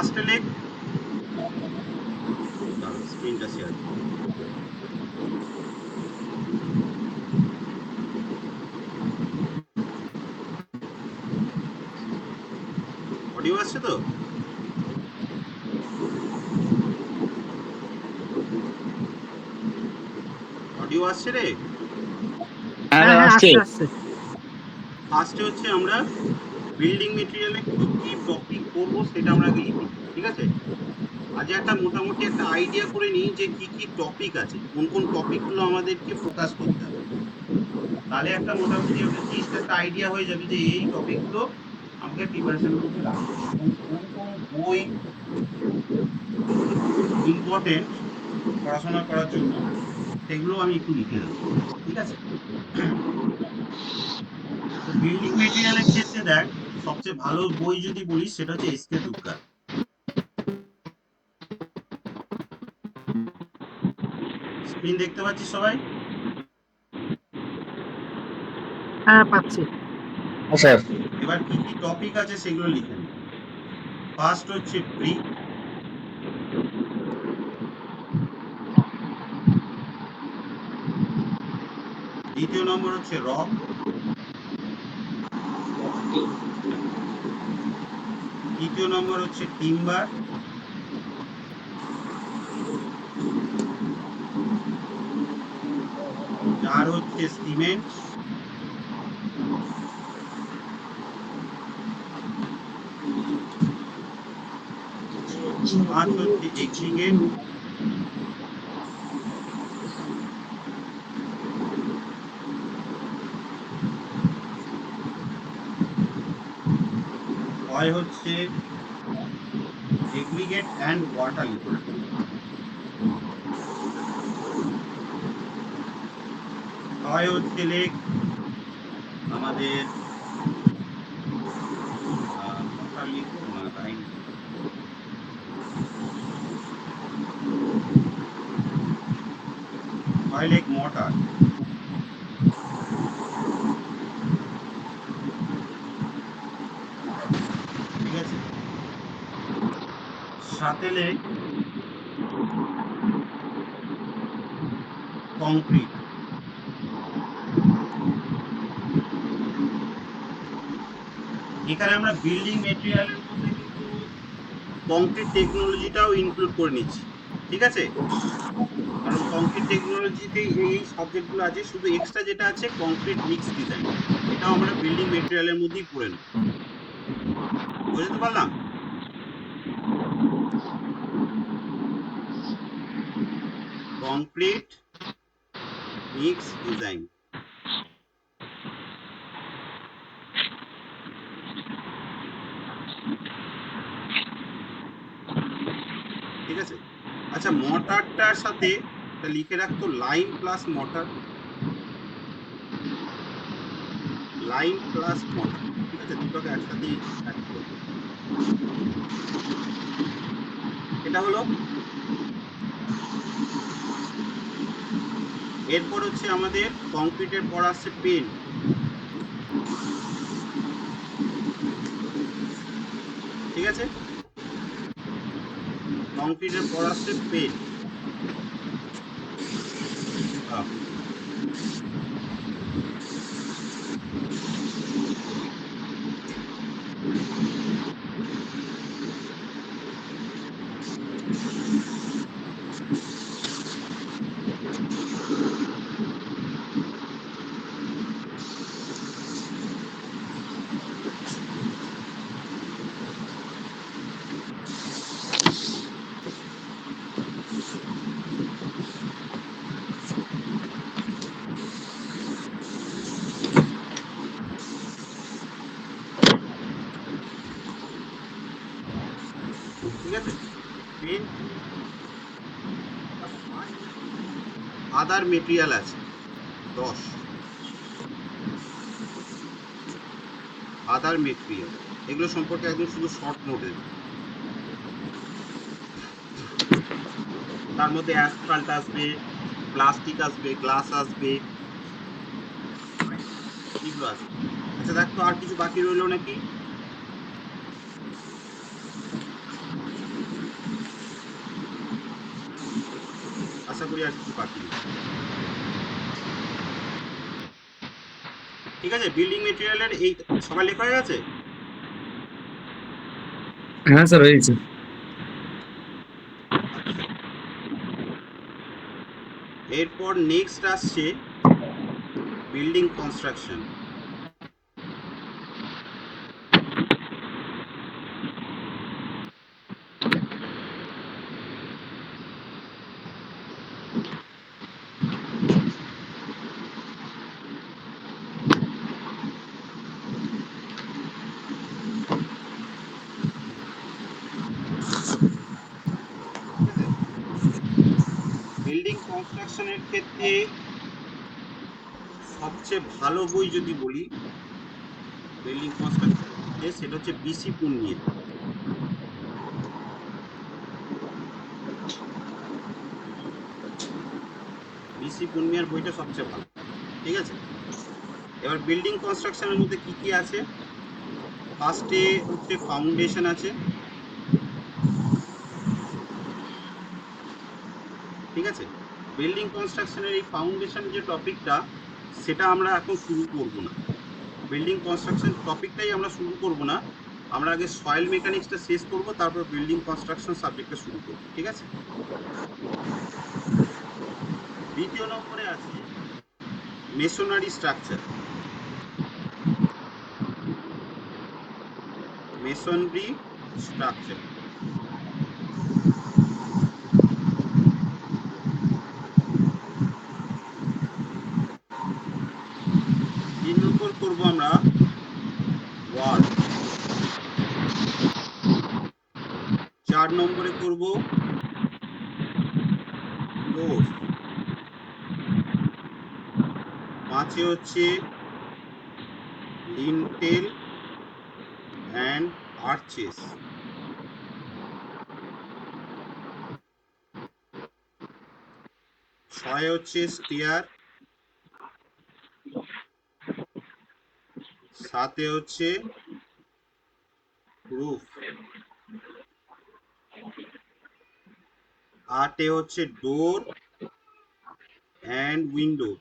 ফার্স্টে লেখ, স্ক্রিনটা শেয়ার, অডিও আসছে তো? অডিও আসছে রে? হ্যাঁ আসছে। ফার্স্টে হচ্ছে আমরা বিল্ডিং মেটেরিয়ালে কি কি টপিক করবো সেটা আমরা আগে লিখি, ঠিক আছে? আজ একটা মোটামুটি একটা আইডিয়া করে নিই যে কি কি টপিক আছে, কোন কোন টপিকগুলো আমাদেরকে ফোকাস করতে হবে। তাহলে একটা মোটামুটি জিনিসটা একটা আইডিয়া হয়ে যাবে যে এই টপিকগুলো আমাকে প্রিপারেশনের মধ্যে রাখতে হবে এবং কোন কোন বই ইম্পর্টেন্ট পড়াশোনা করার জন্য সেগুলো আমি একটু লিখে নেব, ঠিক আছে? তো বিল্ডিং মেটেরিয়ালের ক্ষেত্রে দেখ, সবচেয়ে ভালো বই যদি বলিস সেটা হচ্ছে এসকে দুগ্গা। স্ক্রিন দেখতে পাচ্ছিস সবাই? হ্যাঁ পাচ্ছি। স্যার এবার কি কি টপিক আছে সেগুলো লিখে নে। ফার্স্ট হচ্ছে ব্রিক, দ্বিতীয় নম্বর হচ্ছে রক, তৃতীয় নম্বর হচ্ছে টিম্বার, চার হচ্ছে সিমেন্ট, পাঁচ হচ্ছে এগ্রিগেট, ছয় হচ্ছে এগ্রিগেট অ্যান্ড ওয়াটার লিফট, ছয় হচ্ছে লেক আমাদের ওয়াটার লিফট না লাইন, ছয় লেক মোটর, ঠিক আছে? সাথে লেক কংক্রিট। এখানে আমরা বিল্ডিং মেটেরিয়ালের মধ্যে কিন্তু কংক্রিট টেকনোলজিটাও ইনক্লুড করে নিচ্ছি, ঠিক আছে? কারণ কংক্রিট টেকনোলজিতে এই সাবজেক্টগুলো আছে, শুধু এক্সট্রা যেটা আছে কংক্রিট মিক্স ডিজাইন, এটাও আমরা বিল্ডিং মেটেরিয়ালের মধ্যেই পড়ে নেব। বুঝতে পারলাম? কংক্রিট মিক্স ডিজাইন, ঠিক আছে? আচ্ছা, মর্টারটার সাথে লিখে রাখতো lime plus mortar, lime plus mortar, ঠিক আছে? দুটোকে একসাথেই অ্যাড করে দেবো। এটা হলো। এরপর হচ্ছে আমাদের কংক্রিটের পর আসছে পেন্ট, ঠিক আছে? কংক্রিটের পর আসছে পেন্ট। ঠিক আছে? পেন্ট। আদার মেটেরিয়াল আছে 10, আদার মেটেরিয়াল, এগুলো সম্পর্কে একদম শুধু শর্ট নোট দেবে। তার মধ্যে অ্যাসফাল্ট আসবে, প্লাস্টিক আসবে, গ্লাস আসবে, এগুলো আসবে। আচ্ছা দেখ তো আর কিছু বাকি রইলো নাকি? আর কি বাকি নেই। ঠিক আছে, বিল্ডিং মেটেরিয়ালের এই সবাই লেখা হয়ে গেছে। হ্যাঁ স্যার হয়েছে। আচ্ছা, এরপর নেক্সট আসছে বিল্ডিং কনস্ট্রাকশন। ঠিক আছে, বিল্ডিং কনস্ট্রাকশনের ক্ষেত্রে সবচেয়ে ভালো বই যদি বলি বিল্ডিং কনস্ট্রাকশন, সেটা হচ্ছে বিসি পুনিয়া। বিসি পুনিয়ার বইটা সবচেয়ে ভালো। ঠিক আছে, এবার বিল্ডিং কনস্ট্রাকশনের মধ্যে কি কি আছে, ফার্স্টে হচ্ছে ফাউন্ডেশন আছে। ঠিক আছে, বিল্ডিং কনস্ট্রাকশনের এই ফাউন্ডেশন যে টপিকটা, সেটা আমরা এখন শুরু করব না। বিল্ডিং কনস্ট্রাকশন টপিকটাই আমরা শুরু করব না, আমরা আগে সয়েল মেকানিক্সটা শেষ করব, তারপর বিল্ডিং কনস্ট্রাকশন সাবজেক্টটা শুরু করব। ঠিক আছে, দ্বিতীয় নম্বরে আছে মেসোনারি স্ট্রাকচার। মেসনরি স্ট্রাকচার। তিন নম্বর করব আমরা ওয়াল। 4 নম্বরে করব ফ্লোর। 5-এ হচ্ছে লিন্টেল অ্যান্ড আর্চেস। 6-এ হচ্ছে স্টেয়ার। 7-এ হচ্ছে রুফ। 8-এ হচ্ছে ডোর অ্যান্ড উইন্ডো।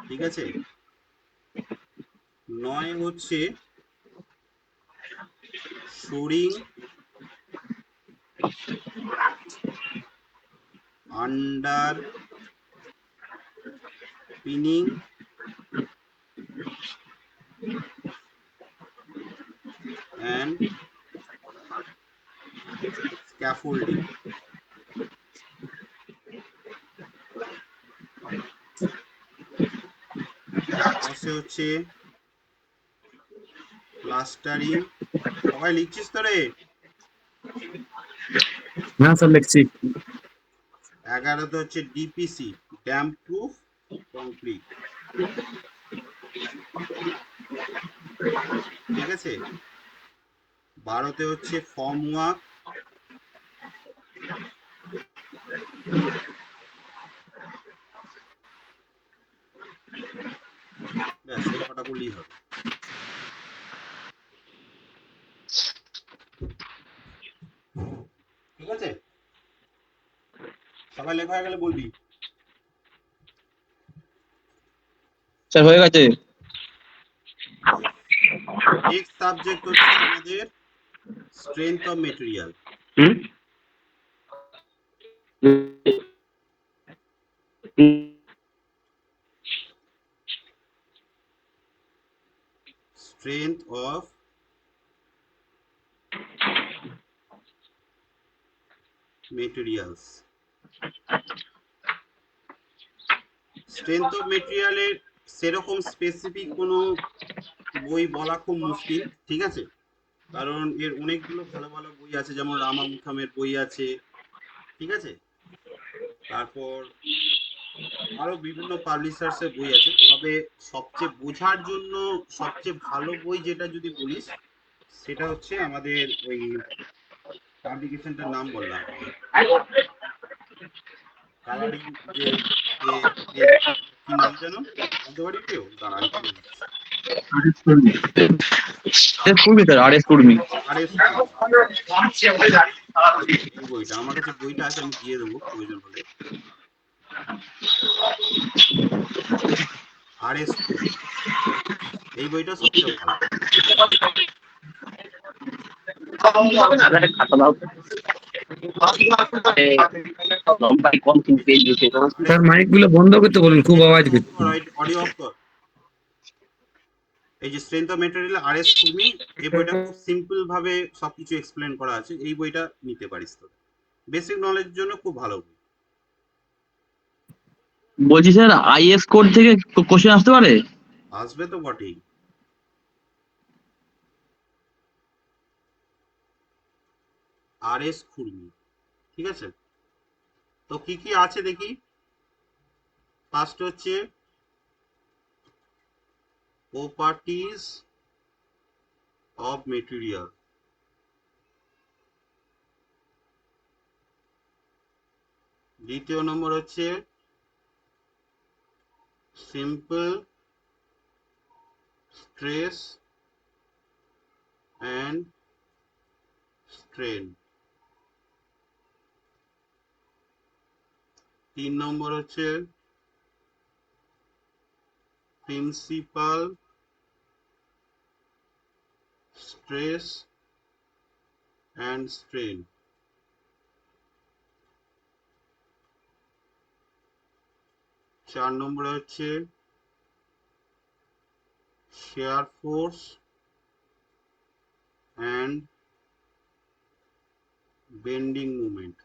ঠিক আছে, 9 হচ্ছে shoring, underpinning and scaffolding. 10-এ হচ্ছে প্লাস্টারিং। সবাই লিখছিস তো রে? হ্যাঁ স্যার লিখছি। 11-তে হচ্ছে ডিপিসি, ড্যাম্প প্রুফ কংক্রিট। ঠিক আছে, 12-তে হচ্ছে ফর্ম ওয়ার্ক। ব্যাস, এই কটা করলেই হবে। ঠিক আছে, সবাই লেখা হয়ে গেলে বলবি। স্যার হয়ে গেছে। নেক্সট সাবজেক্ট হচ্ছে আমাদের strength of material. Strength of materials. Strength of মেটেরিয়ালের সেরকম স্পেসিফিক কোনো বই বলা খুব মুশকিল। ঠিক আছে, কারণ এর অনেকগুলো ভালো ভালো বই আছে, যেমন রামা মুখামের বই আছে। ঠিক আছে, তারপর আরো বিভিন্ন পাবলিশার্সের বই আছে। তবে সবচেয়ে বোঝার জন্য সবচেয়ে ভালো বই যেটা যদি বলিস, সেটা হচ্ছে আমাদের ওই পাবলিকেশনটার নাম বললাম, কালারিং যে যে কি নাম যেন বলতে পারি কেউ? দাঁড়া, আমি বলে দিচ্ছি। কুর্মি স্যার, আর এস কুর্মি। আর এস কুর্মি, এই বইটা আমার কাছে বইটা আছে, আমি দিয়ে দেবো প্রয়োজন হলে। আর এস কুর্মি, এই বইটা সবচেয়ে ভালো। স্যার মাইক গুলো বন্ধ করতে বলুন, খুব আওয়াজ করছে। অডিও অফ কর। এই যে স্ট্রেংথ অফ মেটেরিয়াল আর এস কুর্মি, এই বইটা খুব সিম্পল ভাবে সবকিছু এক্সপ্লেন করা আছে, এই বইটা নিতে পারিস তো, বেসিক নলেজের জন্য খুব ভালো বই। বলছি স্যার, আইএস কোড থেকে কোশ্চেন আসতে পারে? আসবে তো বটেই। আর এস কুর্মি, ঠিক আছে। তো কি কি আছে দেখি। ফার্স্ট হচ্ছে প্রপার্টিজ অফ মেটেরিয়াল, দ্বিতীয় নম্বর হচ্ছে সিম্পল স্ট্রেস অ্যান্ড স্ট্রেন, তিন নম্বর হচ্ছে প্রিন্সিপাল স্ট্রেস অ্যান্ড স্ট্রেন, চার নম্বরে হচ্ছে share force and bending movement,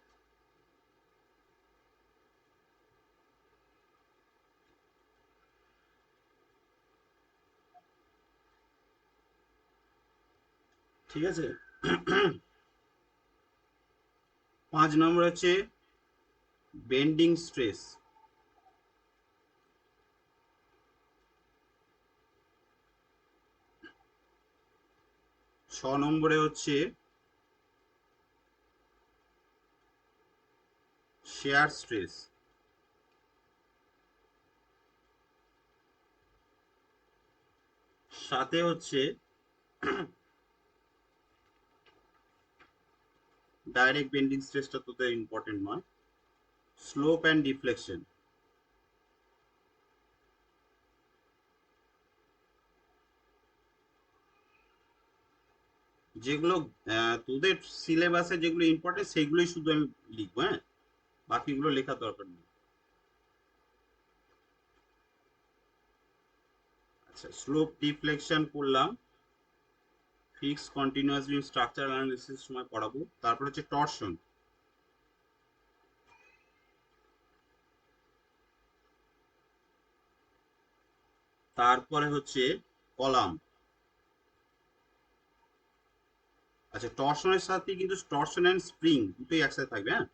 ঠিক আছে। পাঁচ নম্বর হচ্ছে বেন্ডিং স্ট্রেস, ছ নম্বরে হচ্ছে শেয়ার স্ট্রেস, সাথে হচ্ছে ডাইরেক্ট বেন্ডিং স্ট্রেসটা তোদের ইম্পর্টেন্ট নয়, স্লোপ অ্যান্ড ডিফ্লেকশন। যেগুলো তোদের সিলেবাসে যেগুলো ইম্পর্টেন্ট সেগুলোই শুধু আমি লিখবো, হ্যাঁ, বাকিগুলো লেখার দরকার নেই। আচ্ছা, স্লোপ ডিফ্লেকশন পড়লাম, ফিক্স কন্টিনিউয়াস বিম স্ট্রাকচার অ্যানালিসিস সময় পড়াবো। তারপর হচ্ছে টরশন, তারপরে হচ্ছে কলাম। আচ্ছা, টরশনের সাথে কিন্তু টরশন অ্যান্ড স্প্রিং দুটোই একসাথে থাকবে, হ্যাঁ।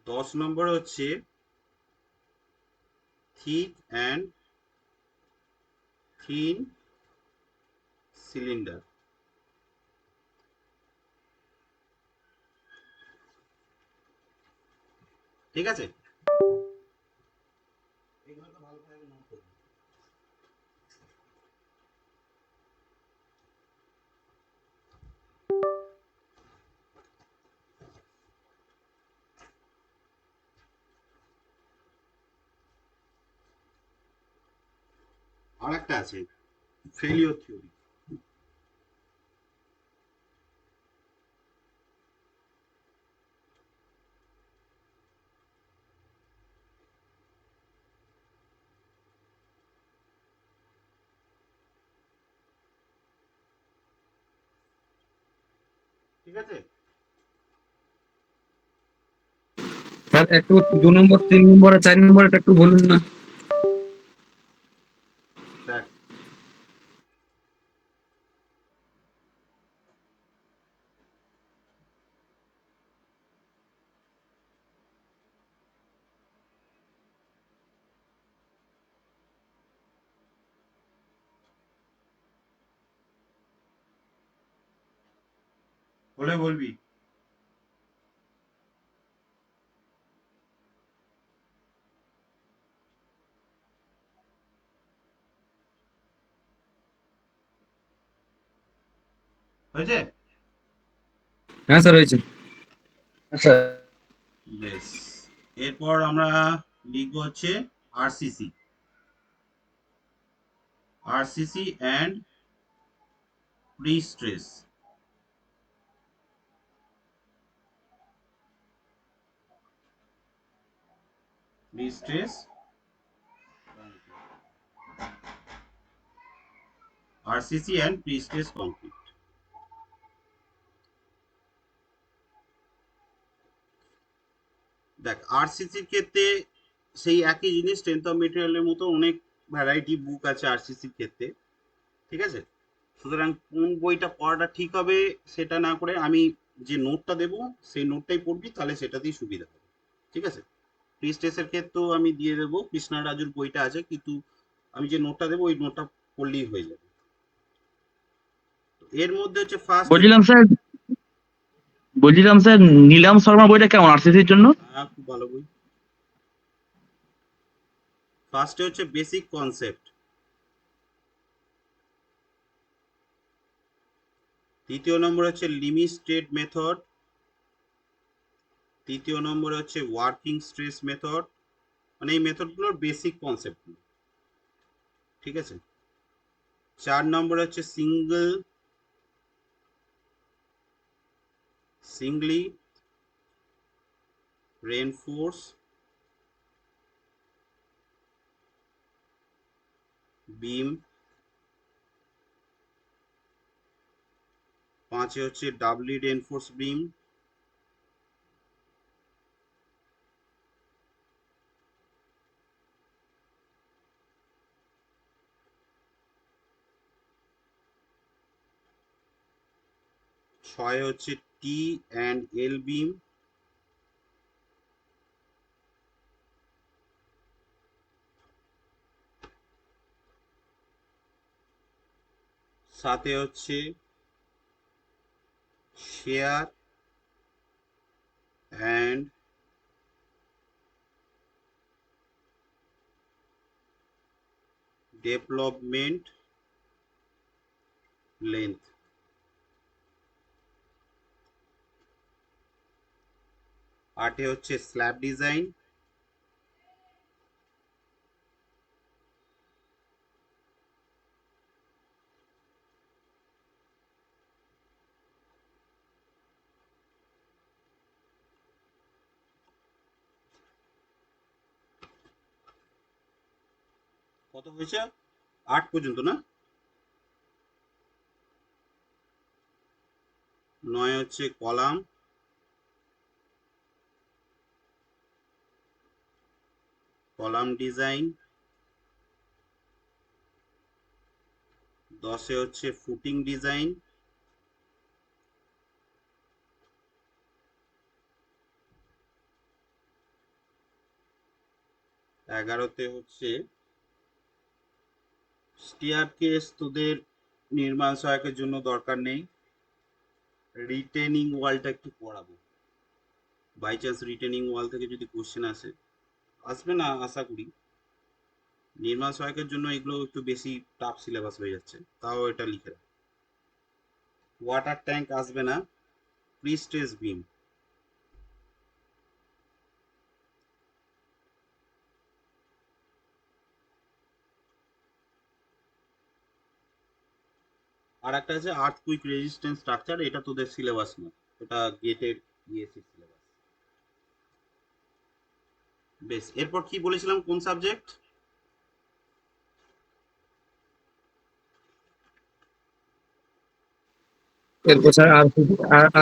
10 নম্বর হচ্ছে থিক অ্যান্ড থিন সিলিন্ডার, ঠিক আছে। এগুলো তো ভালো করে নোট করবে। আর একটা আছে ফেলিওর থিওরি, ঠিক আছে। স্যার একটু 2 নম্বর 3 নম্বর আর 4 নম্বর এটা একটু বলুন না। দেখ, বলে বলবি। হয়েছে? হ্যাঁ স্যার হয়েছে। আচ্ছা, বেশ, এরপর আমরা লিখবো হচ্ছে RCC, RCC and pre stress. Pre stress RCC and pre stress concrete. দেখ, আরসিসির ক্ষেত্রে সেই একই জিনিস, স্ট্রেংথ অফ মেটেরিয়ালের মতো অনেক ভ্যারাইটি বুক আছে আরসিসির ক্ষেত্রে, ঠিক আছে? সুতরাং কোন বইটা পড়াটা ঠিক হবে সেটা না করে আমি যে নোটটা দেবো সেই নোটটাই পড়বি, তাহলে সেটাতেই সুবিধা হবে, ঠিক আছে? প্রি স্ট্রেসের ক্ষেত্রেও আমি দিয়ে দেবো, কৃষ্ণা রাজুর বইটা আছে, কিন্তু আমি যে নোটটা দেবো ওই নোটটা পড়লেই হয়ে যাবে। তো এর মধ্যে হচ্ছে ফার্স্ট, বলছিলাম স্যার নীলাম শর্মা বইটা কেমন আরসিসির জন্য? খুব ভালো বই। ফার্স্টে হচ্ছে বেসিক কনসেপ্ট, দ্বিতীয় নম্বর হচ্ছে লিমিট স্টেট মেথড, তৃতীয় নম্বর হচ্ছে ওয়ার্কিং স্ট্রেস মেথড, মানে এই মেথডগুলোর বেসিক কনসেপ্ট, ঠিক আছে? 4 নম্বর হচ্ছে সিঙ্গলি রেনফোর্স বিম, 5 হচ্ছে ডাবলি রেনফোর্স বিম, 6 হচ্ছে টি অ্যান্ড এল বিম, 7 হচ্ছে শেয়ার অ্যান্ড ডেভেলপমেন্ট লেন্থ, 8 হচ্ছে স্ল্যাব ডিজাইন, কত হয়েছে? 8 পর্যন্ত না? 9 হচ্ছে কলাম ডিজাইন, 10 হচ্ছে ফুটিং ডিজাইন, 11তে হচ্ছে স্টিয়ারকেস, তোদের নির্মাণ সহায়কের জন্য দরকার নেই, রিটেনিং ওয়ালটা একটু পড়াবো, বাই চান্স রিটেনিং ওয়াল থেকে যদি কোশ্চেন আসে, আসবে না আশা করি, নির্মাণ সহায়কের জন্য এগুলো একটু বেশি টাফ সিলেবাস হয়ে যাচ্ছে, তাও এটা লিখে রাখ। ওয়াটার ট্যাঙ্ক আসবে না, প্রি স্ট্রেস বিম, আর একটা আছে আর্থকুইক রেজিস্ট্যান্স স্ট্রাকচার, এটা তোদের সিলেবাস না, এটা গেটের ইএসসি সিলেবাস। বেশ, এরপর কি বলেছিলাম, কোন সাবজেক্ট? এরপর স্যার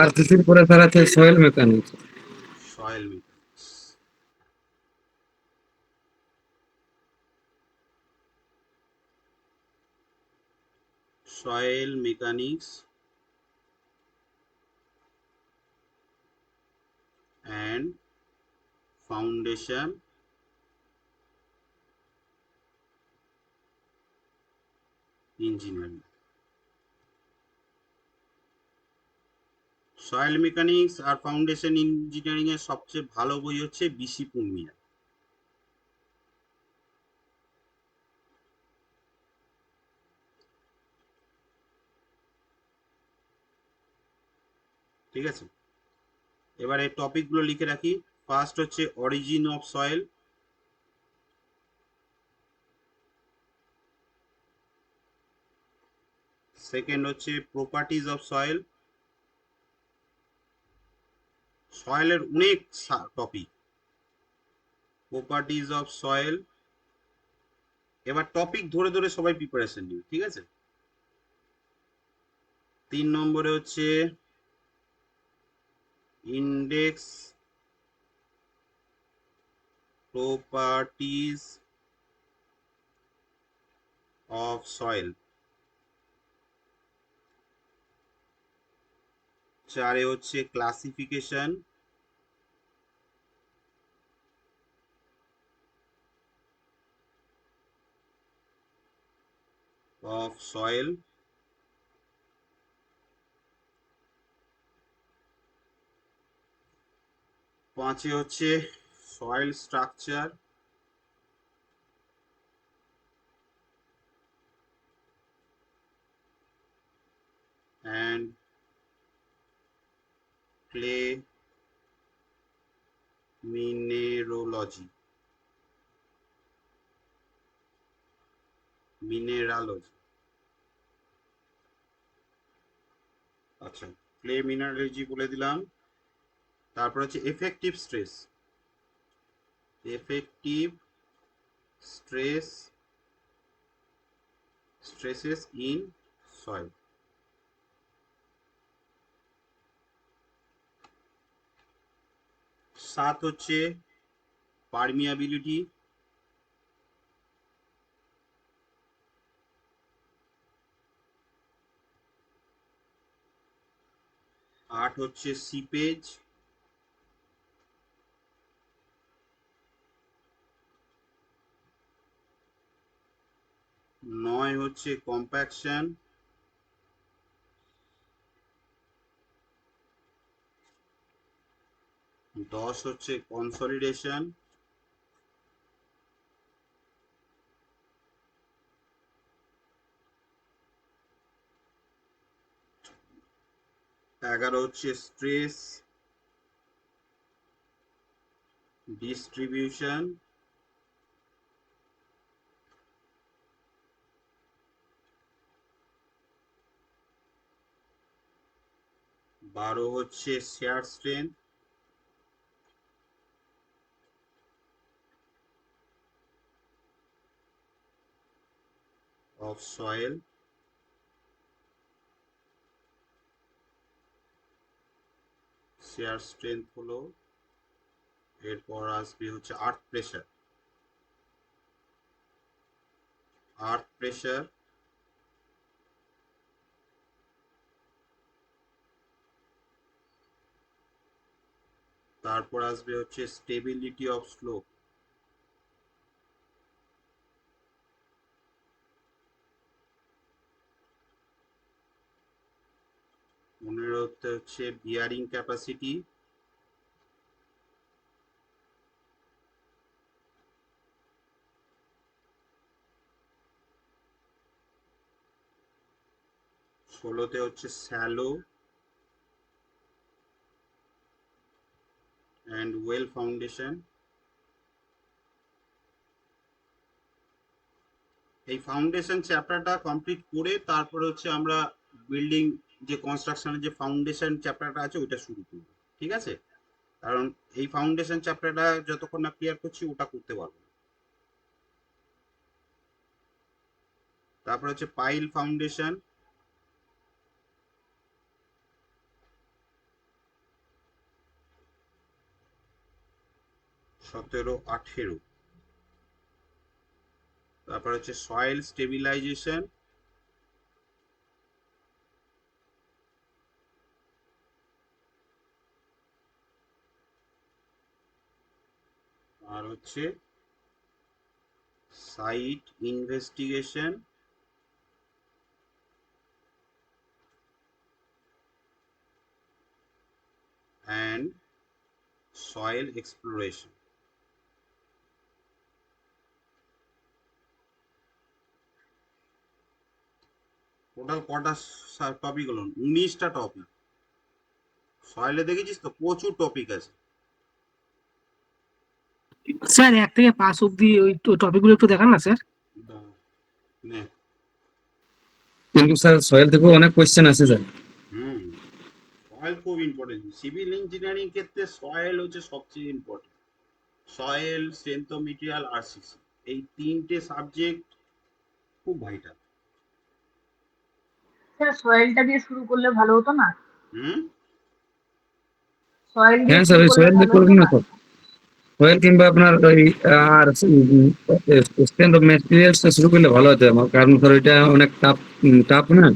আরসিসির পরে স্যার আছে soil mechanics. Soil mechanics, soil mechanics and foundation engineering. Soil mechanics আর ফাউন্ডেশন ইঞ্জিনিয়ারিং এর সবচেয়ে ভালো বই হচ্ছে বিসি পুনিয়া। ঠিক আছে, এবারে টপিকগুলো লিখে রাখি। ফার্স্ট হচ্ছে অরিজিন অফ সয়েল, সেকেন্ড হচ্ছে প্রপার্টিজ অফ সয়েল। সয়েলের অনেক টপিক, প্রপার্টিজ অফ সয়েল। এবার টপিক ধরে ধরে সবাই প্রিপারেশন নিবে, ঠিক আছে। 3 নম্বরে হচ্ছে ইন্ডেক্স প্রপার্টিজ অফ সয়েল। 4 হচ্ছে ক্লাসিফিকেশন। 5 সয়েল। 5 হচ্ছে soil structure and clay mineralogy, mineralogy. আচ্ছা, ক্লে মিনারোলজি বলে দিলাম। তারপর হচ্ছে effective stress, effective stress, stresses in soil. 7 হচ্ছে পারমিয়াবিলিটি। 8 হচ্ছে সিপেজ। 9 হচ্ছে কম্প্যাকশন। 10 হচ্ছে কনসলিডেশন। 11 হচ্ছে স্ট্রেস ডিস্ট্রিবিউশন। 12 হচ্ছে share strength. Of soil. Share strength হলো, এরপর আসবে হচ্ছে আর্থ প্রেশার। আর্থ প্রেশার। তারপর আসবে হচ্ছে স্টেবিলিটি অফ স্লোপ। মনে রাখতে হচ্ছে বিয়ারিং ক্যাপাসিটি। ষোলোতে হচ্ছে স্যালো অ্যান্ড ওয়েল ফাউন্ডেশন। এই ফাউন্ডেশন চ্যাপ্টারটা কমপ্লিট করে তারপরে হচ্ছে আমরা বিল্ডিং যে কনস্ট্রাকশনের যে ফাউন্ডেশন চ্যাপ্টারটা আছে ওটা শুরু করব, ঠিক আছে। কারণ এই ফাউন্ডেশন চ্যাপ্টারটা যতক্ষণ না ক্লিয়ার করছি ওটা করতে পারবো না। তারপর হচ্ছে পাইল ফাউন্ডেশন। 17, 18। তারপর হচ্ছে সয়েল স্টেবিলাইজেশন। আর হচ্ছে site investigation and soil exploration. Total কটা টপিক হলো? 19টা টপিক। সয়েলে দেখেছিস তো প্রচুর টপিক আছে। স্যার 1 থেকে 5 অব্দি ওই টপিকগুলো একটু দেখান না স্যার। নে। কিন্তু স্যার সয়েল থেকেও অনেক কোয়েশ্চেন আছে স্যার। হুম, সয়েল খুব ইম্পর্টেন্ট। সিভিল ইঞ্জিনিয়ারিং ক্ষেত্রে সয়েল হচ্ছে সবচেয়ে important. Soil, strength of material, RCC, এই তিনটে সাবজেক্ট খুব ভাইটাল। স্যার সয়েলটা দিয়ে শুরু করলে ভালো হতো না? হুম, সয়েল দিয়ে হ্যাঁ স্যার, শুরু ওই করলে সয়েল দিয়ে ভালো হতো করবেন না না? স্যার। সয়েল কিংবা আপনার ওই আর স্ট্রেংথ অফ ম্যাটেরিয়ালস শুরু করলে ভালো হতো আমার, কারণ স্যার ওইটা অনেক টাফ না,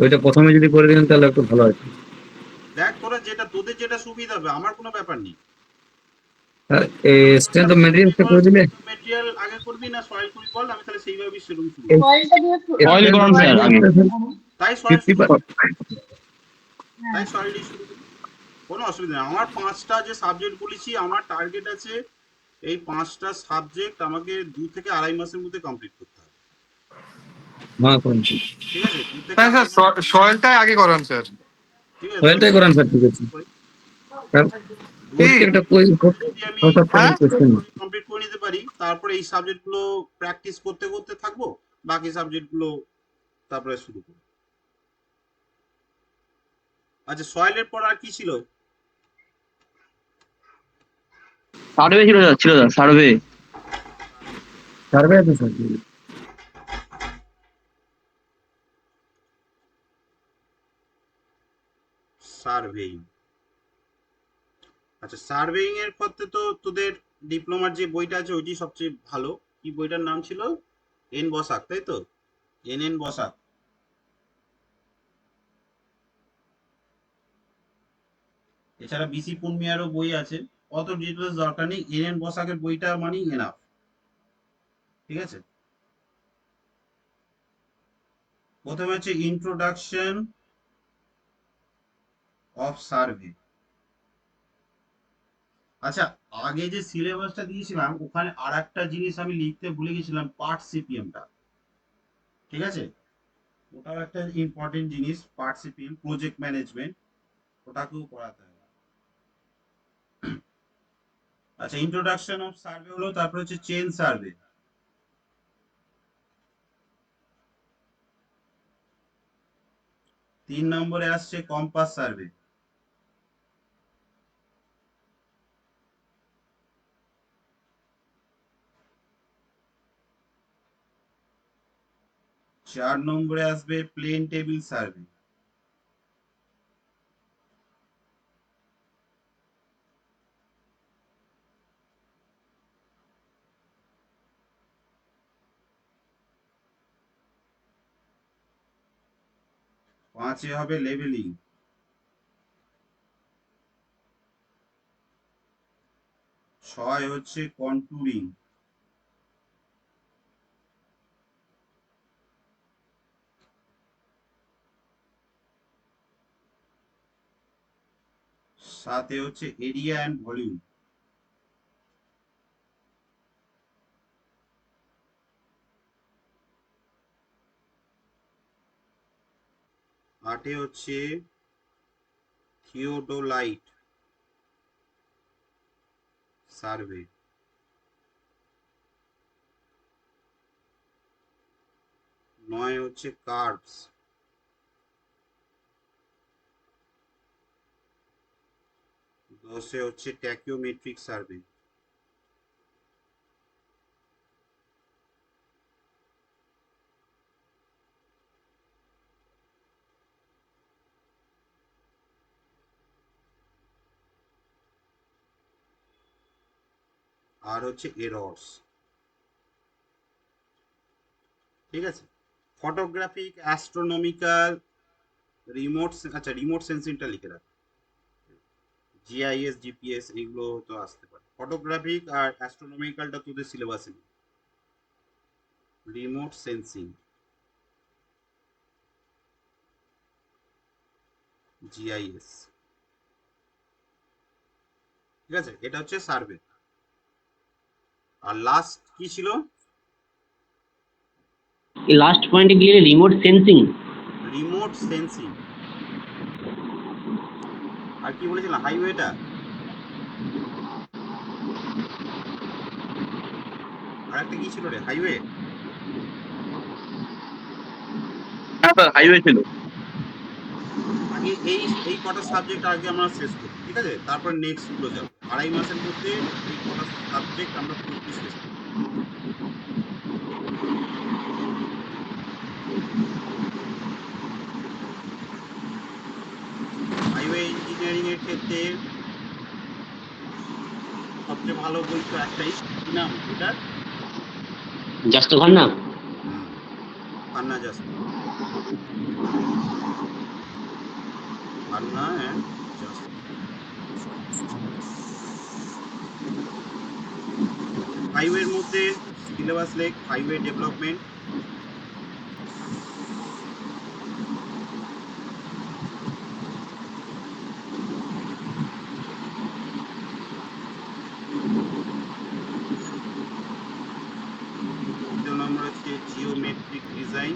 ওইটা প্রথমে যদি করে দিন তাহলে একটু ভালো হয়। দেখ তোরা যেটা, তোদের যেটা সুবিধা হবে, আমার কোনো ব্যাপার নেই। স্ট্রেংথ অফ ম্যাটেরিয়ালসটা করে দিলে মেটেরিয়াল আগে করবি না সয়েল করবি বল, আমি তাহলে সেইভাবেই সেরকম শুরু এই করবো। সয়েলটা দিয়ে Oil strength করান of স্যার আগে। materials তাই সয়েল শুরু করি, 50%। তাই সয়েল দিয়ে শুরু করি, কোনো অসুবিধা নেই। আমার 5টা যে সাবজেক্ট বলেছি, আমার টার্গেট আছে এই 5টা সাবজেক্ট আমাকে 2 থেকে 2.5 মাসের মধ্যে কমপ্লিট করতে হবে। হ্যাঁ করুন ঠিক আছে, 2 থেকে হ্যাঁ 2.5 স্যার, মাস। সয়েলটাই আগে করান স্যার। ঠিক আছে, সয়েলটাই করান স্যার, ঠিক আছে স্যার। কি? প্রত্যেকটা যদি আমি হ্যাঁ? কোয়েশ্চেন কমপ্লিট করে নিতে পারি, তারপরে এই সাবজেক্টগুলো প্র্যাকটিস করতে করতে থাকবো, বাকি সাবজেক্টগুলো তারপরে শুরু করবো। আচ্ছা, সয়েলের পর আর কি ছিল? সার্ভে ছিল স্যার সার্ভে। সার্ভে আছে স্যার। সার্ভেইং। আচ্ছা, সার্ভেইং এর ক্ষেত্রে তো তোদের ডিপ্লোমার যে বইটা আছে ওইটি সবচেয়ে ভালো। কি বইটার নাম ছিল? এন বসাক, তাই তো? এন বসাক। এছাড়া বিসি পুনমিয়ারও বই আছে, অত ডিটেলস দরকার নেই, এন বসাকের বইটা মানে এনাফ। ঠিক আছে, প্রথমে হচ্ছে ইন্ট্রোডাকশন অফ সার্ভে। আচ্ছা, আগে যে সিলেবাসটা দিয়েছিলাম ওখানে আর একটা জিনিস আমি লিখতে ভুলে গেছিলাম, পার্ট সিপিএমটা। ঠিক আছে, ওটাও একটা ইম্পর্টেন্ট জিনিস, পার্ট সিপিএম, প্রজেক্ট ম্যানেজমেন্ট, ওটাকেও পড়াতে হবে। আচ্ছা, ইন্ট্রোডাকশন অফ সার্ভে হলো, তারপর হচ্ছে চেন সার্ভে। তিন নম্বরে আসছে কম্পাস সার্ভে। চার নম্বরে আসবে প্লেন টেবিল সার্ভে। পাঁচে হবে লেভেলিং। ছয় হচ্ছে কন্টুরিং। সাথে হচ্ছে এরিয়া অ্যান্ড ভলিউম। আটে হচ্ছে থিওডোলাইট সার্ভে। নয় হচ্ছে কার্ভস। 10-এ হচ্ছে ট্যাকিওমেট্রিক সার্ভে। আর হচ্ছে এরর্স। ঠিক আছে, ফটোগ্রাফিক, অ্যাস্ট্রোনমিক্যাল, রিমোট, আচ্ছা রিমোট সেন্সিংটা লিখে রাখ, জিআইএস জিপিএস এগুলো তো আসতে পারে। ফটোগ্রাফিক আর অ্যাস্ট্রোনমিক্যালটা তোদের সিলেবাসে নেই। Remote sensing, GIS. ঠিক আছে, এটা হচ্ছে সার্ভে। আর লাস্ট কি ছিল? এই লাস্ট পয়েন্টে গিয়ে রিমোট সেন্সিং। Remote sensing. আর কি বলেছিলাম, হাইওয়েটা, আর একটা কি ছিল রে, হাইওয়ে। হাইওয়ে ছিল। আগে এই কটা সাবজেক্ট আগে আমরা শেষ করি, ঠিক আছে, তারপর নেক্সট গুলো যাবো। 2.5 মাসের মধ্যে এই কটা সাবজেক্ট আমরা পুরোপুরি শেষ করি। হাইওয়ে ইঞ্জিনিয়ারিং এর ক্ষেত্রে সবচেয়ে ভালো বই তো একটাই, কি নাম এটার? Just Khanna. Khanna just, Khanna and just. হাইওয়ের মধ্যে সিলেবাস লেখ, হাইওয়ে ডেভেলপমেন্ট, দ্বিতীয় নম্বর হচ্ছে জিওমেট্রিক ডিজাইন,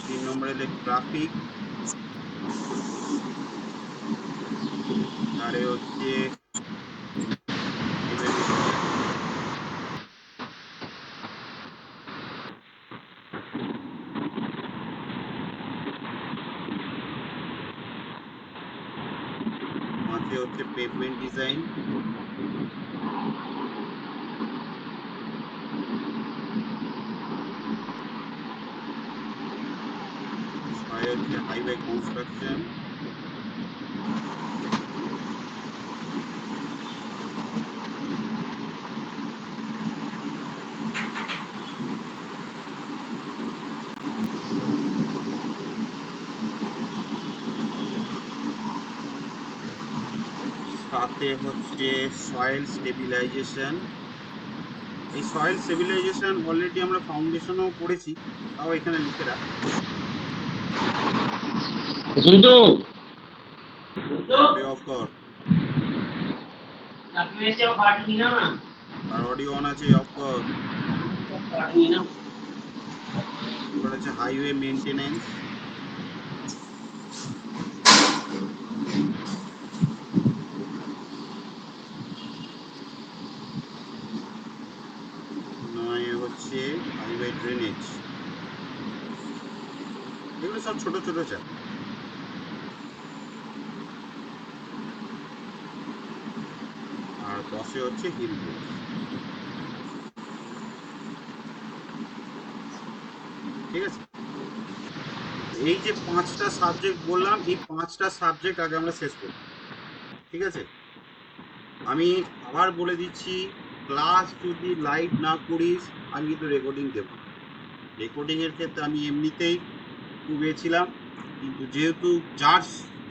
তিন নম্বরে লেখ ট্রাফিক, আরে হচ্ছে পাঁচে হচ্ছে পেভমেন্ট ডিজাইন, ছয় হচ্ছে হাইওয়ে কনস্ট্রাকশন, সাথে হচ্ছে সয়েল স্টেবিলাইজেশন। এই সয়েল স্টেবিলাইজেশন অলরেডি আমরা ফাউন্ডেশনও পড়েছি, তাও এখানে লিখে রাখ। শুনতো অফ কর, আপনি এসে পার্টি না না আর অডিও অন আছে, অফ কর। পার্টি না। এবার হচ্ছে হাইওয়ে মেনটেনেন্স, নয় হচ্ছে হাইওয়ে ড্রেনেজ। এগুলো সব ছোট ছোট চাপ। আর 10-এ হচ্ছে হিল রোড। ঠিক আছে, এই যে 5টা সাবজেক্ট বললাম, এই 5টা সাবজেক্ট আগে আমরা শেষ করব, ঠিক আছে। আমি আবার বলে দিচ্ছি, ক্লাস যদি লাইভ না করিস আমি কিন্তু রেকর্ডিং দেবো। রেকর্ডিং এর ক্ষেত্রে আমি এমনিতেই খুব ছিলাম, কিন্তু যেহেতু যার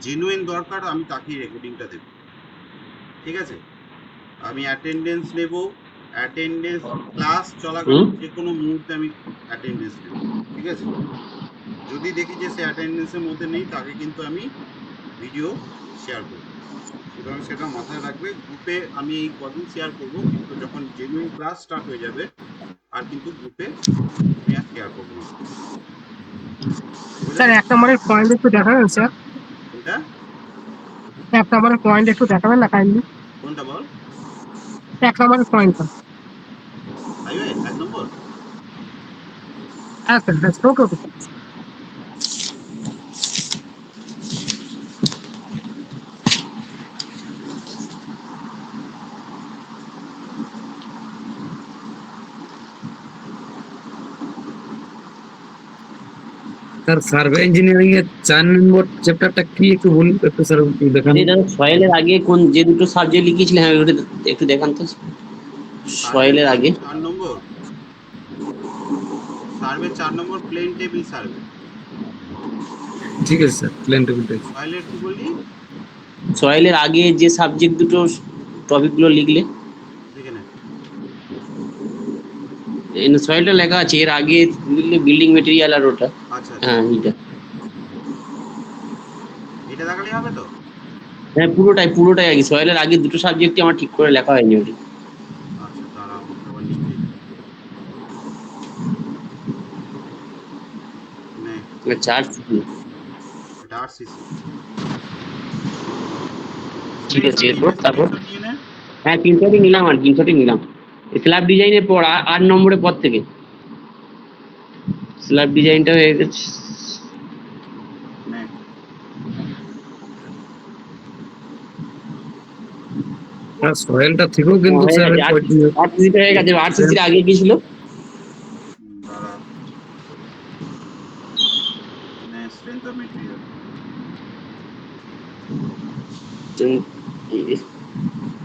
জেনুইন দরকার আমি তাকেই রেকর্ডিংটা দেব, ঠিক আছে। আমি অ্যাটেন্ডেন্স নেব, অ্যাটেন্ডেন্স ক্লাস চলাকালীন যে কোনো মুহূর্তে আমি অ্যাটেন্ডেন্স নেব, ঠিক আছে। যদি দেখি যে সে অ্যাটেন্ডেন্সের মধ্যে নেই, তাকে কিন্তু আমি ভিডিও শেয়ার করব। সুতরাং সেটা মাথায় রাখবে, গ্রুপে আমি এই কদিন শেয়ার করব, কিন্তু যখন জেনুইন ক্লাস স্টার্ট হয়ে যাবে আর কিন্তু গ্রুপে আমি আর শেয়ার করবো না। স্যার 1 নম্বরের পয়েন্ট একটু দেখাবেন স্যার? কোনটা 1 নম্বরের পয়েন্ট একটু দেখাবেন না কাইন্ডলি? কোনটা বল? 1 নম্বরের পয়েন্টটা। হাইওয়ে 1 নম্বর। হ্যাঁ স্যার, হ্যাঁ ওকে ওকে। স্যার সার্ভে ইঞ্জিনিয়ারিং এর 4 নম্বর চ্যাপ্টারটা কি একটু বলুন, একটু স্যার দেখান। এটা সয়েলের আগে কোন যে দুটো সাবজেক্ট লিখেছিলেন হ্যাঁ ওটা একটু দেখান তো। সয়েলের আগে 4 নম্বর সার্ভে, 4 নম্বর প্লেন টেবিল সার্ভে। ঠিক আছে স্যার, প্ল্যান টেবিলটা। সয়েলের কি বললি? সয়েলের আগে যে সাবজেক্ট দুটো টপিক গুলো লিখলে সেখানে সয়েলটা লেখা আছে, এর আগে লিখলে বিল্ডিং মেটেরিয়াল আর ওটা। আচ্ছা আচ্ছা, হ্যাঁ এটা, এটা দেখালেই হবে তো? হ্যাঁ পুরোটাই আগে। সয়েলের আগে দুটো সাবজেক্টই আমার ঠিক করে লেখা হয়নি ওটা। আচ্ছা, দাঁড়া আমাকে আবার লিখতে দিই। আচ্ছা আরসিসি, এটা আরসিসি। ঠিক আছে। এরপর তারপর স্ক্রিনশট নিয়ে নে। হ্যাঁ 300টি নিলাম, আর 300টি নিলাম। স্ল্যাব ডিজাইনের পর 8 নম্বরের পর থেকে স্ল্যাব ডিজাইনটা হয়ে গেছে। নে। আর সয়েলটা থেকেও ও, কিন্তু হয়ে স্যার গেছে। আরসিসিটা হয়ে গেছে। আরসিসির আগে কি ছিল? দাঁড়া, নে স্ট্রেংথ অফ মেটেরিয়াল।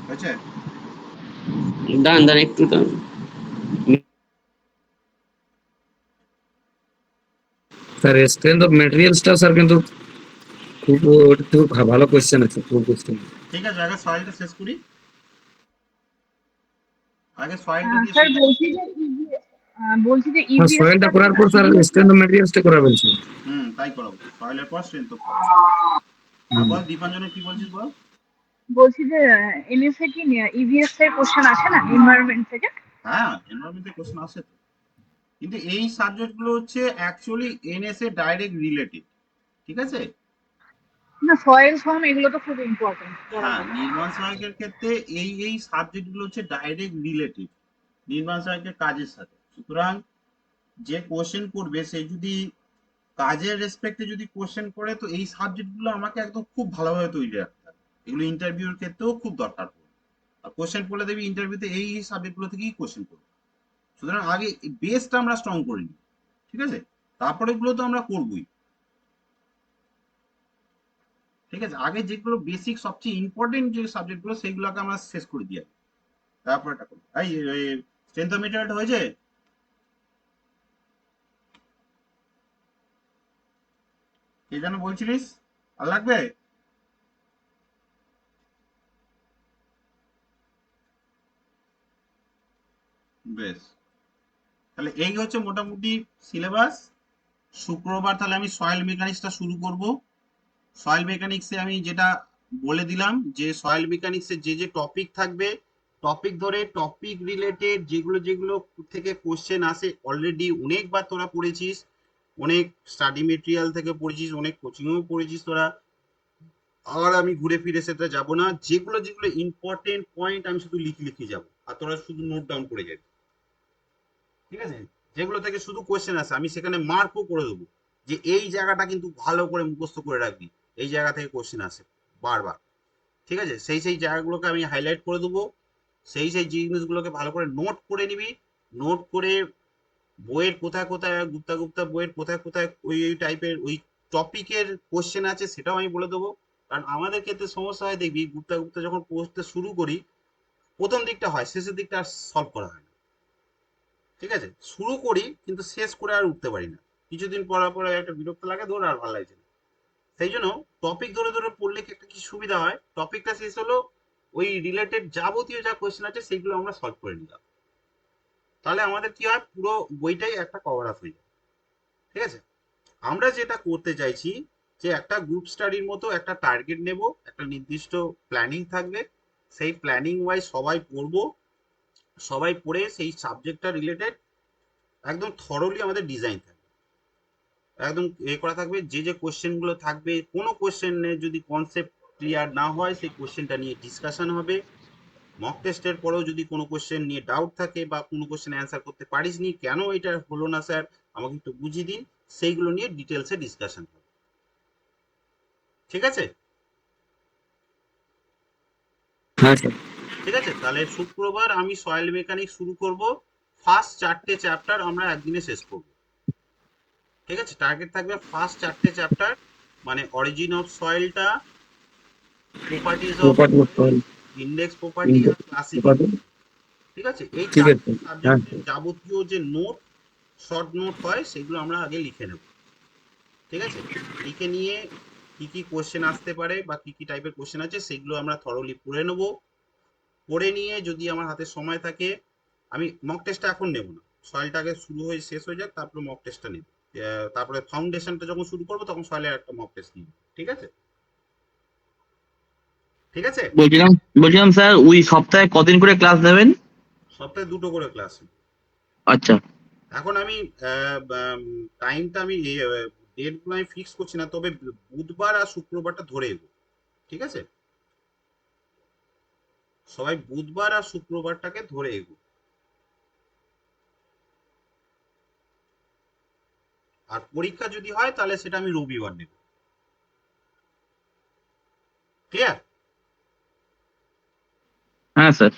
হয়েছে? দাঁড়ান দাঁড়ান একটু দাঁড়ান। স্যার স্ট্রেংথ অফ ম্যাটেরিয়ালসটা স্যার কিন্তু খুব ওটা খুব ভালো কোশ্চেন আছে, খুব কোশ্চেন। ঠিক আছে, আগে সয়েলটা শেষ করি। আগে সয়েলটা দিয়ে স্যার শেষ। বলছি যে হ্যাঁ, ইভিএস সয়েলটা টা করার পর স্যার স্ট্রেংথ অফ ম্যাটেরিয়ালসটা করাবেন স্যার। তাই করাবো। সয়েলের পর স্ট্রেংথ অফ সয়েল। আর বল দীপাঞ্জনে কি বলছিস বল। বলছি যে এনএসএ কি ইভিএস এর কোশ্চেন আসে না এনভায়রনমেন্ট থেকে? হ্যাঁ, এনভায়রনমেন্টের কোশ্চেন আসে তো। কিন্তু এই সাবজেক্টগুলো হচ্ছে অ্যাকচুয়ালি এনএসএ ডাইরেক্ট রিলেটেড। ঠিক আছে? না, সয়েল ফর্ম এগুলো তো খুব ইম্পর্টেন্ট। হ্যাঁ, নির্মাণ সহায়কের ক্ষেত্রে এই সাবজেক্টগুলো হচ্ছে ডাইরেক্ট রিলেটেড নির্মাণ সহায়কের কাজের সাথে। সুতরাং যে কোশ্চেন করবে সে যদি কাজের রেসপেক্টে যদি কোশ্চেন করে, তো এই সাবজেক্টগুলো আমাকে একদম খুব ভালোভাবে তৈরি রাখতে হবে। এগুলো ইন্টারভিউর ক্ষেত্রেও খুব দরকার পড়ে। আর কোশ্চেন করলে দেখবি ইন্টারভিউতে এই সাবজেক্টগুলো থেকেই কোশ্চেন করবে। সুতরাং আগে বেসটা আমরা স্ট্রং করে নিই। ঠিক আছে? তারপরে এগুলো তো আমরা করবই। ঠিক আছে, আগে যেগুলো বেসিক সবচেয়ে ইম্পর্টেন্ট যে সাবজেক্টগুলো সেইগুলোকে আমরা শেষ করে দিই। তারপর এটা করবো। এই স্ট্রেংথ অফ মেটেরিয়ালটা হয়েছে? কে যেন বলছিলিস? আর লাগবে? বেশ, তাহলে এই হচ্ছে মোটামুটি সিলেবাস। শুক্রবার তাহলে আমি সয়েল মেকানিক্সটা শুরু করব। সয়েল মেকানিক্সে আমি যেটা বলে দিলাম যে সয়েল মেকানিক্সে যে যে টপিক থাকবে, টপিক ধরে টপিক রিলেটেড যেগুলো যেগুলো থেকে কোশ্চেন আসে অলরেডি অনেকবার তোরা পড়েছিস, অনেক স্টাডি মেটেরিয়াল থেকে পড়েছিস, অনেক কোচিংও পড়েছিস তোরা। আর আমি ঘুরে ফিরে সেটা যাব না। যেগুলো যেগুলো ইম্পর্টেন্ট পয়েন্ট আমি শুধু লিখে যাব, আর তোরা শুধু নোট ডাউন করে যাবি। ঠিক আছে? যেগুলো থেকে শুধু কোশ্চেন আসে আমি সেখানে মার্কও করে দেবো যে এই জায়গাটা কিন্তু ভালো করে মুখস্থ করে রাখবি, এই জায়গা থেকে কোশ্চেন আসে বারবার। ঠিক আছে? সেই জায়গাগুলোকে আমি হাইলাইট করে দেবো। সেই জিনিসগুলোকে ভালো করে নোট করে নিবি। নোট করে বইয়ের কোথায় কোথায় গুপ্তা গুপ্তা বইয়ের কোথায় কোথায় ওই ওই টাইপের ওই টপিকের কোশ্চেন আছে সেটাও আমি বলে দেবো। কারণ আমাদের ক্ষেত্রে সমস্যা হয় দেখবি, গুপ্তা গুপ্তা যখন পড়তে শুরু করি প্রথম দিকটা হয়, শেষের দিকটা আর সলভ করা হয় না। ঠিক আছে? শুরু করি কিন্তু শেষ করে আর উঠতে পারি না। কিছুদিন পড়ার পরে একটা বিরক্ত লাগে, ধর আর ভালো লাগছে না। সেই জন্য টপিক ধরে ধরে পড়লে কি একটা কি সুবিধা হয়, টপিকটা শেষ হলো, ওই রিলেটেড যাবতীয় যা কোয়েশ্চেন আছে সেগুলো আমরা সলভ করে নিলাম। তাহলে আমাদের কি হয়, পুরো বইটাই একটা কভার আপ হয়ে যায়। ঠিক আছে? আমরা যেটা করতে চাইছি যে একটা গ্রুপ স্টাডির মতো একটা টার্গেট নেব, একটা নির্দিষ্ট প্ল্যানিং থাকবে, সেই প্ল্যানিং ওয়াইজ সবাই পড়বো। সবাই পড়ে সেই সাবজেক্টটা রিলেটেড একদম থরলি আমাদের ডিজাইন থাকবে, একদম করা থাকবে। যে যে কোশ্চেনগুলো থাকবে, কোনো কোশ্চেনে যদি কনসেপ্ট ক্লিয়ার না হয় সেই কোশ্চেনটা নিয়ে ডিসকাশন হবে। মক টেস্টের পরেও যদি কোনো কোশ্চেন নিয়ে ডাউট থাকে বা কোনো কোশ্চেন অ্যান্সার করতে পারিসনি, কেন এটা হলো না স্যার আমাকে একটু বুঝিয়ে দিন, সেইগুলো নিয়ে ডিটেলসে ডিসকাশন হবে। ঠিক আছে? হ্যাঁ স্যার। ঠিক আছে, তাহলে শুক্রবার আমি সয়েল মেকানিক্স শুরু করব। ফার্স্ট 4টে চ্যাপ্টার আমরা একদিনে শেষ করব। ঠিক আছে? টার্গেট থাকবে ফার্স্ট 4টে চ্যাপ্টার, মানে অরিজিন অফ সয়েলটা, properties of property of soil, soil, index property আর প্রপার্টি। ক্লাসিফিকেশন। ঠিক আছে? এই ঠিক আছে। চারটে হ্যাঁ সাবজেক্টের যাবতীয় যে নোট, শর্ট নোট হয় সেগুলো আমরা আগে লিখে নেব। ঠিক আছে? লিখে নিয়ে কি কি কোশ্চেন আসতে পারে বা কি কি টাইপের কোশ্চেন আছে সেগুলো আমরা থরলি পড়ে নেব। পড়ে নিয়ে যদি আমার হাতে সময় থাকে, আমি মক টেস্টটা এখন নেব না, সয়েলটা আগে শুরু হয়ে শেষ হয়ে যাক, তারপরে মক টেস্টটা নেব। তারপরে ফাউন্ডেশনটা যখন শুরু করবো তখন সয়েলের একটা মক টেস্ট নিব। ঠিক আছে? ঠিক আছে? বলছিলাম বলছিলাম স্যার ওই সপ্তাহে কদিন করে ক্লাস নেবেন? সপ্তাহে 2টো করে ক্লাস। আচ্ছা। এখন আমি টাইমটা আমি ডেটগুলো আমি ফিক্স করছি না, তবে বুধবার আর শুক্রবারটা ধরে এগো, ঠিক আছে? সবাই বুধবার আর শুক্রবারটাকে ধরে এগো। আর পরীক্ষা যদি হয় তাহলে সেটা আমি রবিবার নেব। ক্লিয়ার? হ্যাঁ স্যার।